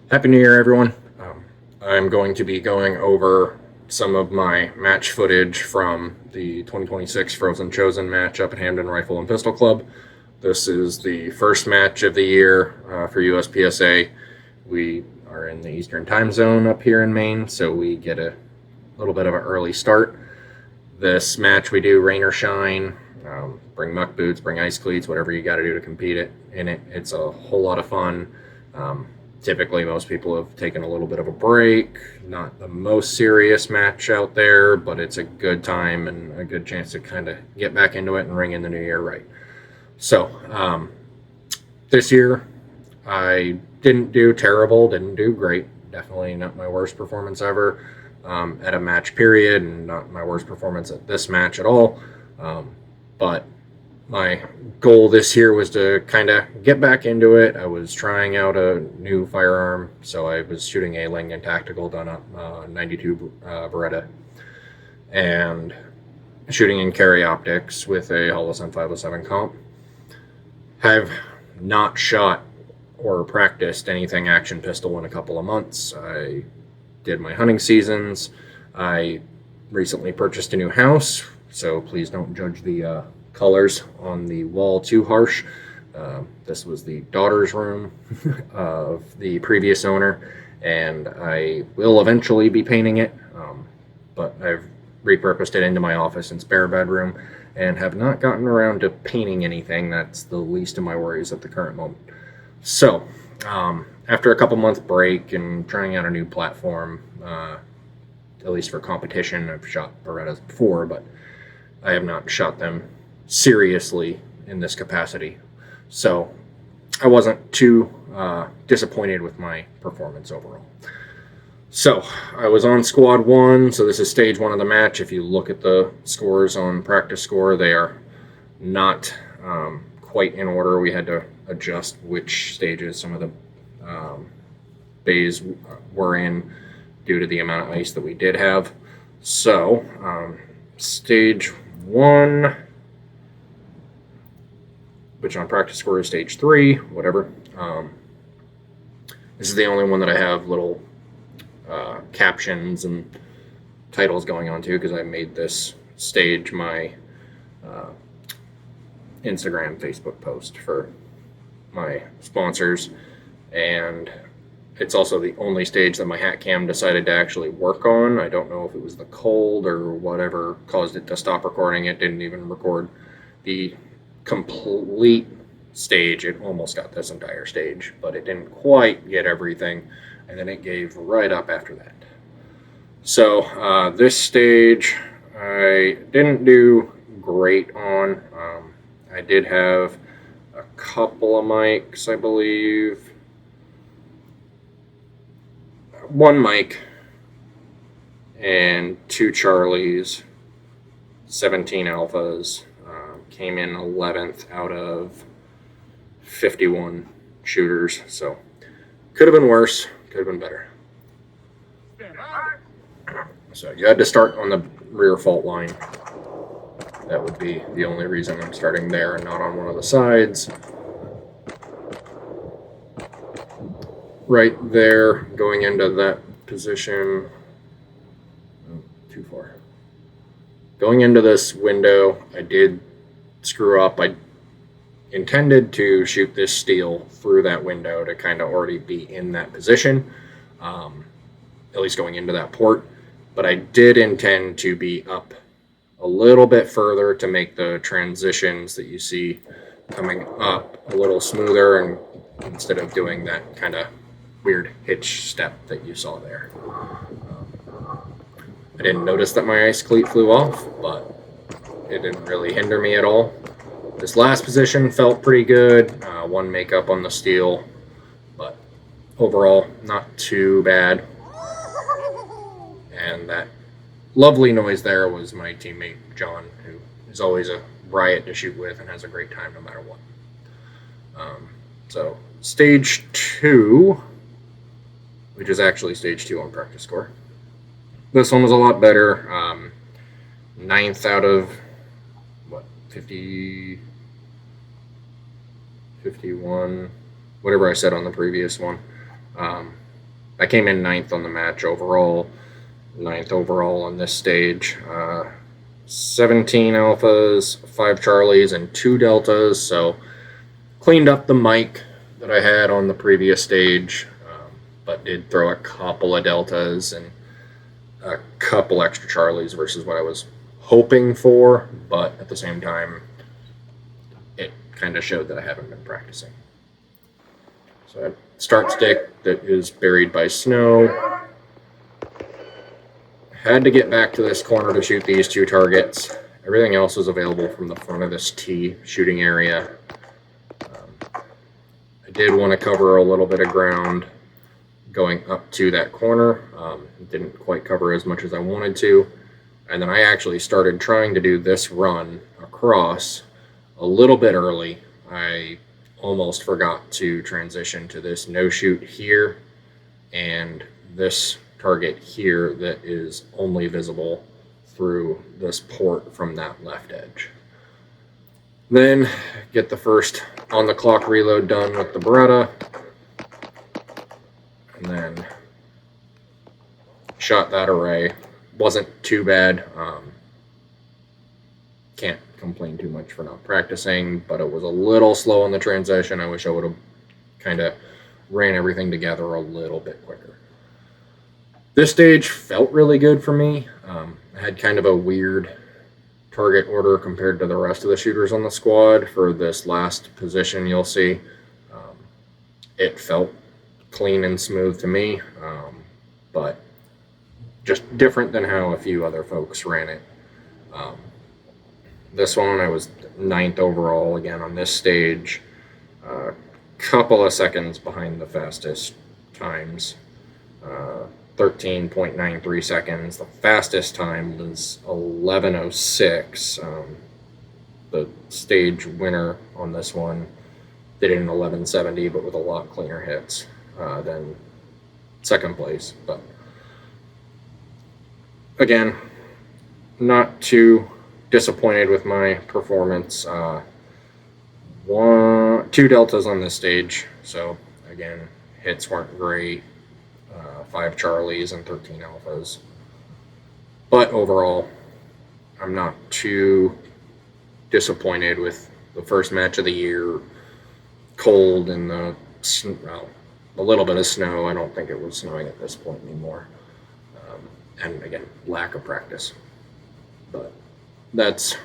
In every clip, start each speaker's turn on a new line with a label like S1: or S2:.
S1: Happy New Year, everyone. I'm going to be going over some of my match footage from the 2026 Frozen Chosen match up at Hamden Rifle and Pistol Club. This is the first match of the year for USPSA. We are in the Eastern time zone up here in Maine, so we get a little bit of an early start. This match we do rain or shine, bring muck boots, bring ice cleats, whatever you got to do to compete in it. It's a whole lot of fun. Typically, most people have taken a little bit of a break. Not the most serious match out there, but it's a good time and a good chance to kind of get back into it and ring in the new year right. So, this year, I didn't do terrible, didn't do great. Definitely not my worst performance ever at a match period, and not my worst performance at this match at all. But my goal this year was to kind of get back into it. I was trying out a new firearm, so I was shooting a Langan Tactical done up 92 Beretta, and shooting in carry optics with a Holosun 507 comp. Have not shot or practiced anything action pistol in a couple of months. I did my hunting seasons. I recently purchased a new house, so please don't judge the colors on the wall too harsh. This was the daughter's room of the previous owner, and I will eventually be painting it, but I've repurposed it into my office and spare bedroom and have not gotten around to painting anything. That's the least of my worries at the current moment. So, after a couple month break and trying out a new platform, at least for competition, I've shot Berettas before, but I have not shot them seriously in this capacity. So I wasn't too disappointed with my performance overall. So I was on squad 1, so this is stage 1 of the match. If you look at the scores on practice score, they are not quite in order. We had to adjust which stages some of the bays were in due to the amount of ice that we did have. So stage 1, which on practice score is stage 3, whatever. This is the only one that I have little captions and titles going on to, because I made this stage my Instagram, Facebook post for my sponsors, and it's also the only stage that my hat cam decided to actually work on. I don't know if it was the cold or whatever caused it to stop recording. It didn't even record the complete stage. It almost got this entire stage, but it didn't quite get everything, and then it gave right up after that. So this stage I didn't do great on. I did have a couple of mics, I believe. One mic and 2 Charlies, 17 alphas. Came in 11th out of 51 shooters, so could have been worse, could have been better. So you had to start on the rear fault line. That would be the only reason I'm starting there and not on one of the sides. Right there, going into that position. Oh, too far. Going into this window, I did screw up. I intended to shoot this steel through that window to kind of already be in that position, at least going into that port. But I did intend to be up a little bit further to make the transitions that you see coming up a little smoother, and instead of doing that kind of weird hitch step that you saw there. I didn't notice that my ice cleat flew off, but it didn't really hinder me at all. This last position felt pretty good. One makeup on the steel, but overall not too bad. And that lovely noise there was my teammate John, who is always a riot to shoot with and has a great time no matter what. So stage 2, which is actually stage 2 on practice score. This one was a lot better. 9th out of 50, 51, whatever I said on the previous one. I came in ninth on the match overall, ninth overall on this stage. 17 alphas, 5 charlies, and 2 deltas. So cleaned up the mic that I had on the previous stage, but did throw a couple of deltas and a couple extra charlies versus what I was hoping for. But at the same time, it kind of showed that I haven't been practicing. So I have start stick that is buried by snow. Had to get back to this corner to shoot these 2 targets. Everything else is available from the front of this tee shooting area. I did want to cover a little bit of ground going up to that corner. Didn't quite cover as much as I wanted to. And then I actually started trying to do this run across a little bit early. I almost forgot to transition to this no shoot here and this target here that is only visible through this port from that left edge. Then get the first on the clock reload done with the Beretta, and then shot that array. Wasn't too bad. Can't complain too much for not practicing, but it was a little slow on the transition. I wish I would have kind of ran everything together a little bit quicker. This stage felt really good for me. I had kind of a weird target order compared to the rest of the shooters on the squad. For this last position, you'll see it felt clean and smooth to me, but just different than how a few other folks ran it. This one, I was 9th overall again on this stage, a couple of seconds behind the fastest times. 13.93 seconds. The fastest time was 11:06. The stage winner on this one did it in 11:70, but with a lot cleaner hits than second place. But again, not too disappointed with my performance. 2 deltas on this stage, so again, hits weren't great. 5 charlies and 13 alphas. But overall, I'm not too disappointed with the first match of the year. Cold and a little bit of snow. I don't think it was snowing at this point anymore. And again, lack of practice. But that's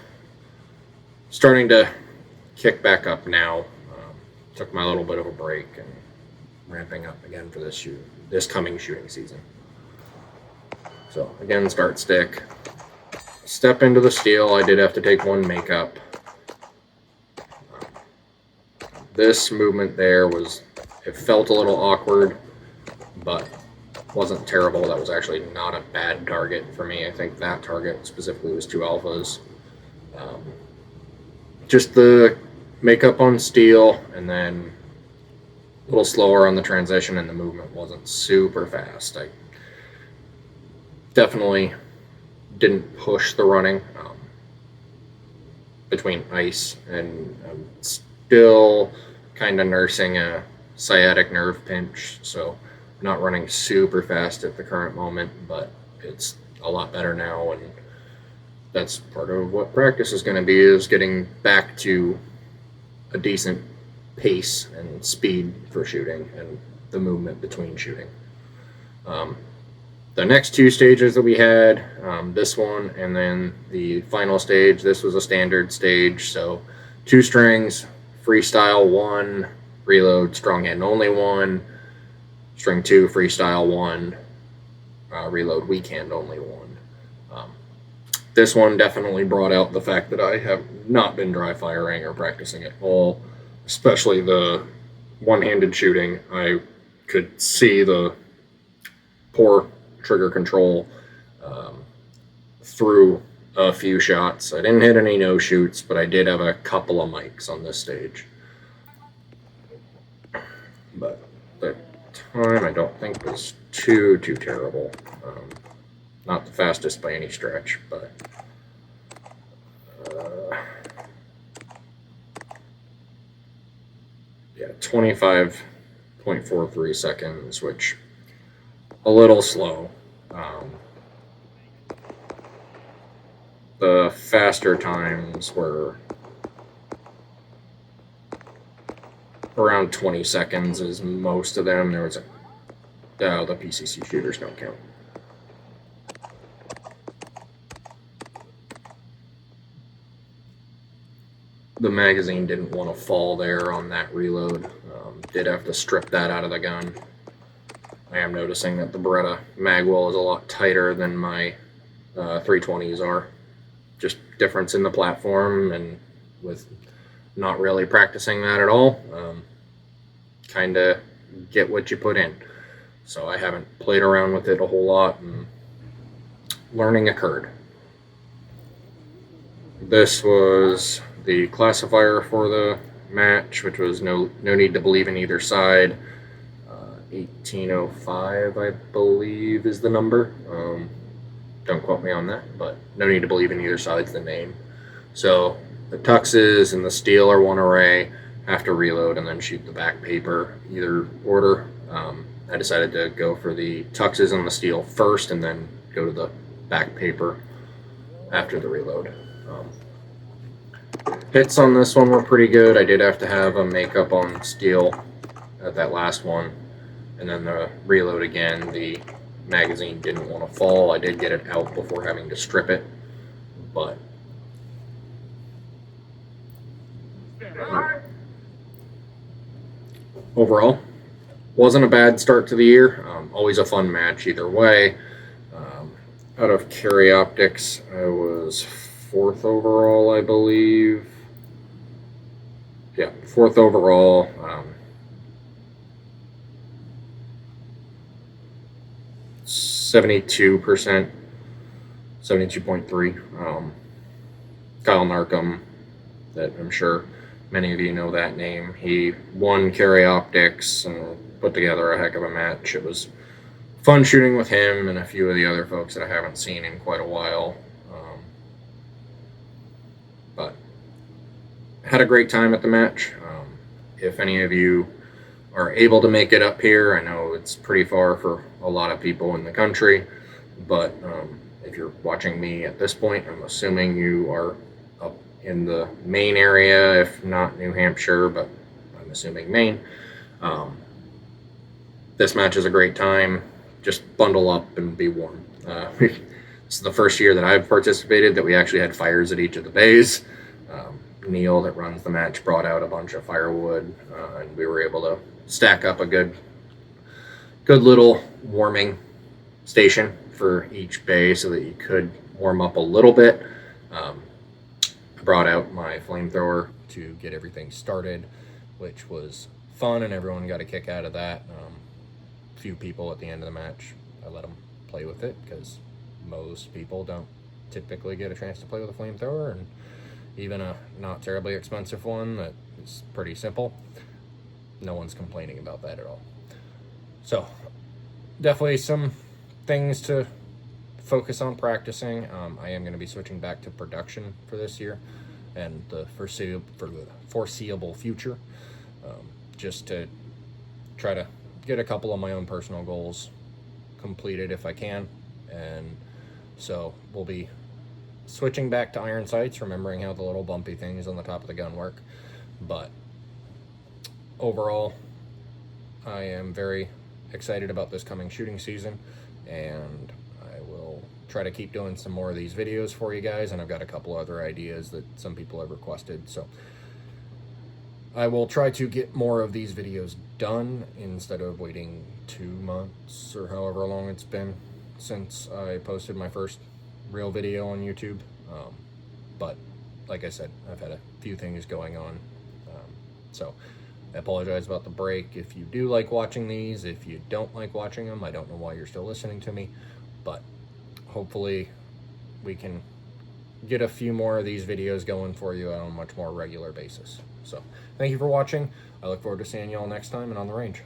S1: starting to kick back up now. Took my little bit of a break and ramping up again for this coming shooting season. So again, start stick. Step into the steel. I did have to take 1 makeup. This movement there it felt a little awkward, but wasn't terrible. That was actually not a bad target for me. I think that target specifically was 2 alphas. Just the makeup on steel, and then a little slower on the transition, and the movement wasn't super fast. I definitely didn't push the running between ice, and I'm still kind of nursing a sciatic nerve pinch, so not running super fast at the current moment, but it's a lot better now, and that's part of what practice is going to be, is getting back to a decent pace and speed for shooting and the movement between shooting. The next 2 stages that we had, this one and then the final stage, this was a standard stage, so 2 strings, freestyle 1, reload strong hand only 1, string 2, freestyle 1, reload weak hand only 1. This one definitely brought out the fact that I have not been dry firing or practicing at all, especially the one-handed shooting. I could see the poor trigger control through a few shots. I didn't hit any no-shoots, but I did have a couple of mics on this stage. But the time I don't think was too terrible. Not the fastest by any stretch, but yeah, 25.43 seconds, which a little slow. The faster times were around 20 seconds is most of them. There was the PCC shooters don't count. The magazine didn't want to fall there on that reload. Did have to strip that out of the gun. I am noticing that the Beretta mag well is a lot tighter than my 320s are. Just difference in the platform, and with not really practicing that at all, kind of get what you put in. So I haven't played around with it a whole lot, and learning occurred. This was the classifier for the match, which was no need to believe in either side. 1805, I believe, is the number. Don't quote me on that, but no need to believe in either side's the name. So the tuxes and the steel are one array, have to reload and then shoot the back paper, either order. I decided to go for the tuxes and the steel first and then go to the back paper after the reload. Hits on this one were pretty good. I did have to have a makeup on steel at that last one, and then the reload again, the magazine didn't want to fall. I did get it out before having to strip it, but overall wasn't a bad start to the year. Always a fun match either way. Out of carry optics, I was 4th overall, I believe. Yeah, 4th overall. 72%, 72.3. Kyle Narcom, that I'm sure many of you know that name. He won carry optics and put together a heck of a match. It was fun shooting with him and a few of the other folks that I haven't seen in quite a while. But had a great time at the match. If any of you are able to make it up here, I know it's pretty far for a lot of people in the country, but if you're watching me at this point, I'm assuming you are up in the Maine area, if not New Hampshire, but I'm assuming Maine. This match is a great time. Just bundle up and be warm. This is the first year that I've participated that we actually had fires at each of the bays. Neil, that runs the match, brought out a bunch of firewood, and we were able to stack up a good little warming station for each bay so that you could warm up a little bit. I brought out my flamethrower to get everything started, which was fun, and everyone got a kick out of that. Few people at the end of the match, I let them play with it because most people don't typically get a chance to play with a flamethrower, and even a not terribly expensive one that is pretty simple, no one's complaining about that at all. So definitely some things to focus on practicing. I am going to be switching back to production for this year and the foreseeable future, just to try to get a couple of my own personal goals completed if I can. And so we'll be switching back to iron sights, remembering how the little bumpy things on the top of the gun work. But overall, I am very excited about this coming shooting season, and I will try to keep doing some more of these videos for you guys, and I've got a couple other ideas that some people have requested, so I will try to get more of these videos done instead of waiting 2 months or however long it's been since I posted my first real video on YouTube. But like I said, I've had a few things going on, so I apologize about the break. If you do like watching these, if you don't like watching them, I don't know why you're still listening to me, but hopefully we can get a few more of these videos going for you on a much more regular basis. So thank you for watching. I look forward to seeing you all next time and on the range.